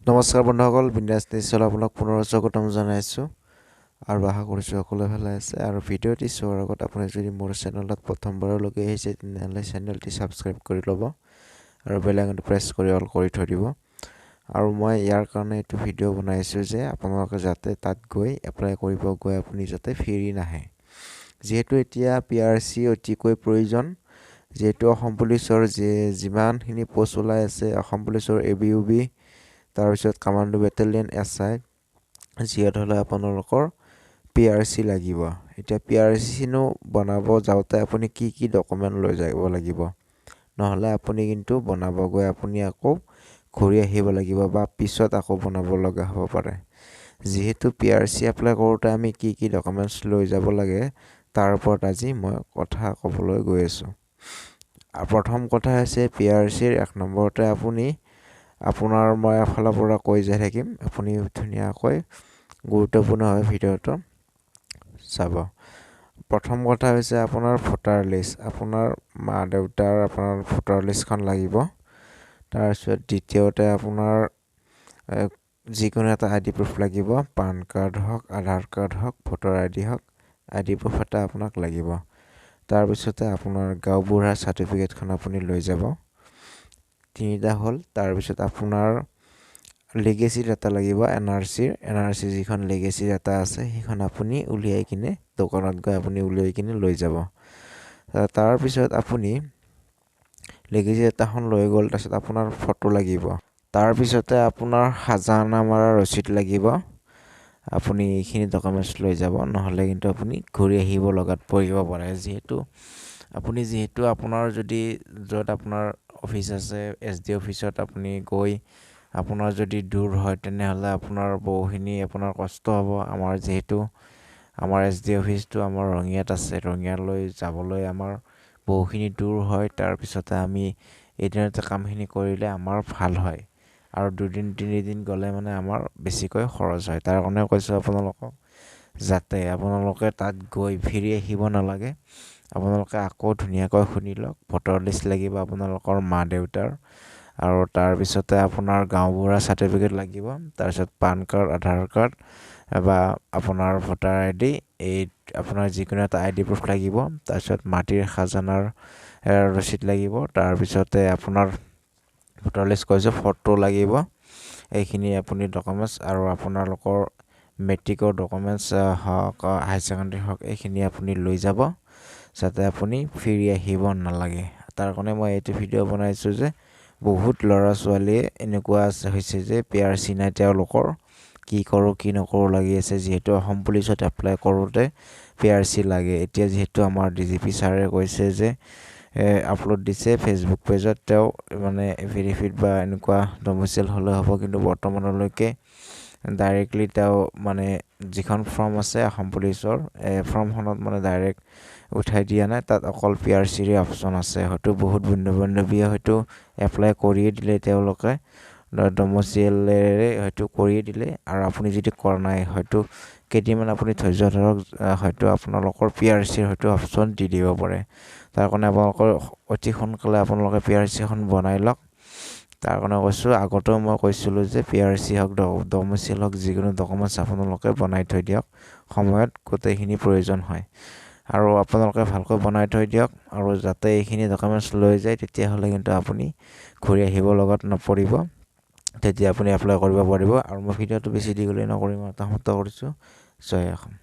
নমস্কাৰ বন্ধুসকল, বিন্দাস নিশ্চয় আপোনাক পুনৰ স্বাগতম জনাইছোঁ আৰু আশা কৰিছোঁ সকলোৱে ভালে আছে। আৰু ভিডিঅ'টি চোৱাৰ আগত আপুনি যদি মোৰ চেনেলত প্ৰথমবাৰলৈকে আহিছে তেনেহ'লে চেনেলটি ছাবস্ক্ৰাইব কৰি ল'ব আৰু বেল আইকনটো প্ৰেছ কৰি অল কৰি থৈ দিব। আৰু মই ইয়াৰ কাৰণে এইটো ভিডিঅ' বনাইছোঁ যে আপোনালোকে যাতে তাত গৈ এপ্লাই কৰিব গৈ আপুনি যাতে ফিৰি নাহে। যিহেতু এতিয়া PRC অতিকৈ প্ৰয়োজন, যিহেতু অসম পুলিচৰ যিমানখিনি পোষ্ট ওলাই আছে, অসম পুলিচৰ ABUB, তাৰপিছত কামাণ্ডো বেটেলিয়ন SI, যিহেতু হ'লে আপোনালোকৰ PRC লাগিব। এতিয়া PRC বনাব যাওঁতে আপুনি কি ডকুমেণ্ট লৈ যাব লাগিব, নহ'লে আপুনি কিন্তু বনাব গৈ আপুনি আকৌ ঘূৰি আহিব লাগিব বা পিছত আকৌ বনাব লগা হ'ব পাৰে। যিহেতু PRC এপ্লাই কৰোঁতে আমি কি ডকুমেণ্টছ লৈ যাব লাগে তাৰ ওপৰত আজি মই কথা ক'বলৈ গৈ আছোঁ। আৰু প্ৰথম কথা হৈছে PRCৰ 1 নম্বৰতে আপোনাৰ মই এফালৰ পৰা কৈ যাই থাকিম, আপুনি ধুনীয়াকৈ গুৰুত্বপূৰ্ণ হয় ভিডিঅ'টো চাব। প্ৰথম কথা হৈছে আপোনাৰ ভোটাৰ লিষ্ট, আপোনাৰ মা দেউতাৰ আপোনাৰ ভোটাৰ লিষ্টখন লাগিব। তাৰপিছত দ্বিতীয়তে আপোনাৰ যিকোনো এটা ID প্ৰুফ লাগিব, পান কাৰ্ড হওক, আধাৰ কাৰ্ড হওক, ভোটাৰ ID হওক, ID প্ৰুফ এটা আপোনাক লাগিব। তাৰপিছতে আপোনাৰ গাঁওবুঢ়া চাৰ্টিফিকেটখন আপুনি লৈ যাব। 3টা হ'ল। তাৰপিছত আপোনাৰ লিগেচি ডাটা লাগিব, NRC যিখন লিগেচি ডাটা আছে সেইখন আপুনি উলিয়াই কিনে দোকানত গৈ আপুনি উলিয়াই কিনে লৈ যাব। তাৰপিছত আপুনি লিগেচি ডাটাখন লৈ গ'ল, তাৰপিছত আপোনাৰ ফটো লাগিব। তাৰপিছতে আপোনাৰ খাজানা মাৰা ৰচিদ লাগিব। আপুনি এইখিনি ডকুমেণ্টছ লৈ যাব, নহ'লে কিন্তু আপুনি ঘূৰি আহিব লগাত পৰিব পাৰে। যিহেতু আপোনাৰ যদি য'ত আপোনাৰ অফিচ আছে SD অফিচত আপুনি গৈ আপোনাৰ যদি দূৰ হয় তেনেহ'লে আপোনাৰ বহুখিনি আপোনাৰ কষ্ট হ'ব। যিহেতু আমাৰ SD অফিচটো আমাৰ ৰঙিয়াত আছে, ৰঙিয়ালৈ যাবলৈ আমাৰ বহুখিনি দূৰ হয়। তাৰপিছতে আমি এদিনতে কামখিনি কৰিলে আমাৰ ভাল হয়, আৰু 2-3 দিন গ'লে মানে আমাৰ বেছিকৈ খৰচ হয়। তাৰ কাৰণে কৈছোঁ আপোনালোকক যাতে আপোনালোকে তাত গৈ ফিৰি আহিব নালাগে। আপোনালোকে আকৌ ধুনীয়াকৈ শুনি লওক। ভোটাৰ লিষ্ট লাগিব আপোনালোকৰ মা দেউতাৰ, আৰু তাৰপিছতে আপোনাৰ গাঁওবুঢ়া চাৰ্টিফিকেট লাগিব। তাৰপিছত পান কাৰ্ড, আধাৰ কাৰ্ড বা আপোনাৰ ভোটাৰ ID, এই আপোনাৰ যিকোনো এটা ID প্ৰুফ লাগিব। তাৰপিছত মাটিৰ খাজানাৰ ৰচিদ লাগিব। তাৰপিছতে আপোনাৰ ভোটাৰ লিষ্ট কৈছোঁ, ফটো লাগিব। এইখিনি আপুনি ডকুমেণ্টছ, আৰু আপোনালোকৰ মেট্ৰিকৰ ডকুমেণ্টছ হওক, হায়াৰ ছেকেণ্ডেৰী হওক, এইখিনি আপুনি লৈ যাব যাতে আপুনি ফিৰি আহিব নালাগে। তাৰ কাৰণে মই এইটো ভিডিঅ' বনাইছোঁ যে বহুত ল'ৰা ছোৱালীয়ে এনেকুৱা হৈছে যে PRC নাই, তেওঁলোকৰ কি কৰোঁ কি নকৰোঁ লাগি আছে। যিহেতু অসম পুলিচত এপ্লাই কৰোঁতে PRC লাগে। এতিয়া যিহেতু আমাৰ DGP ছাৰে কৈছে যে আপলোড দিছে ফেচবুক পেজত, তেওঁ মানে ভেৰিফাইড বা এনেকুৱা ডমিচাইল হ'লে হ'ব, কিন্তু বৰ্তমানলৈকে ডাইৰেক্টলি তেওঁ মানে যিখন ফৰ্ম আছে অসম পুলিচৰ, ফৰ্মখনত মানে ডাইৰেক্ট উঠাই দিয়া নাই। তাত অকল PRCৰ অপশ্যন আছে। হয়তো বহুত বন্ধু বান্ধৱীয়ে হয়তো এপ্লাই কৰিয়ে দিলে, তেওঁলোকে ডমিচাইলেৰে হয়তো কৰিয়ে দিলে। আৰু আপুনি যদি কৰা নাই, হয়তো কেইদিনমান আপুনি ধৈৰ্য ধৰক, হয়তো আপোনালোকৰ PRCৰ হয়তো অপশ্যন দি দিব পাৰে। তাৰ কাৰণে আপোনালোকৰ অতি সোনকালে আপোনালোকে PRCখন বনাই লওক। তাৰ কাৰণে কৈছোঁ, আগতেও মই কৈছিলোঁ যে PRC হওক, ডমিচাইল হওক, যিকোনো ডকুমেণ্টছ আপোনালোকে বনাই থৈ দিয়ক, সময়ত গোটেইখিনি প্ৰয়োজন হয়। আৰু আপোনালোকে ভালকৈ বনাই থৈ দিয়ক, আৰু যাতে এইখিনি ডকুমেণ্টছ লৈ যায়, তেতিয়াহ'লে কিন্তু আপুনি ঘূৰি আহিব লগাত নপৰিব। তেতিয়া আপুনি এপ্লাই কৰিব পাৰিব। আৰু মই ভিডিঅ'টো বেছি দীঘলীয়া নকৰি মই সমাপ্ত কৰিছোঁ। জয় অসম।